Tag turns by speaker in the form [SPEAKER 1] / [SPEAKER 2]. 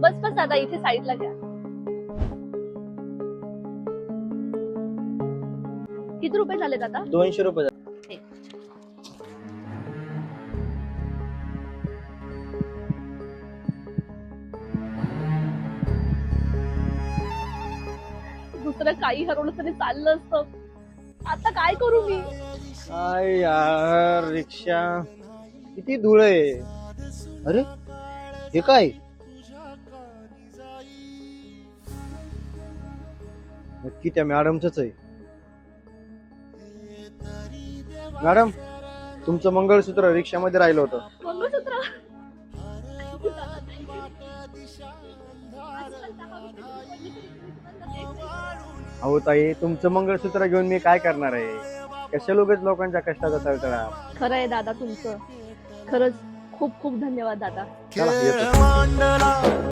[SPEAKER 1] बस बस दादा, इथे साईडला घ्या. किती रुपये झाले दादा?
[SPEAKER 2] 200 रुपये.
[SPEAKER 1] दुसरं काही हरवलं तरी चाललं असतं. आता काय करू मी?
[SPEAKER 2] काय यार, रिक्षा किती धूळ आहे. अरे हे काय? नक्की त्या मॅडमच आहे. मॅडम, तुमचं मंगळसूत्र रिक्षामध्ये राहिलं होतं.
[SPEAKER 1] मंगळसूत्र?
[SPEAKER 2] अहो ताई, तुमचं मंगळसूत्र घेऊन मी काय करणार आहे? कशा उगाच लोकांच्या कष्टाचा तळतळा.
[SPEAKER 1] खरं आहे दादा तुमचं. खरंच खूप खूप धन्यवाद दादा.
[SPEAKER 2] चला, येतो.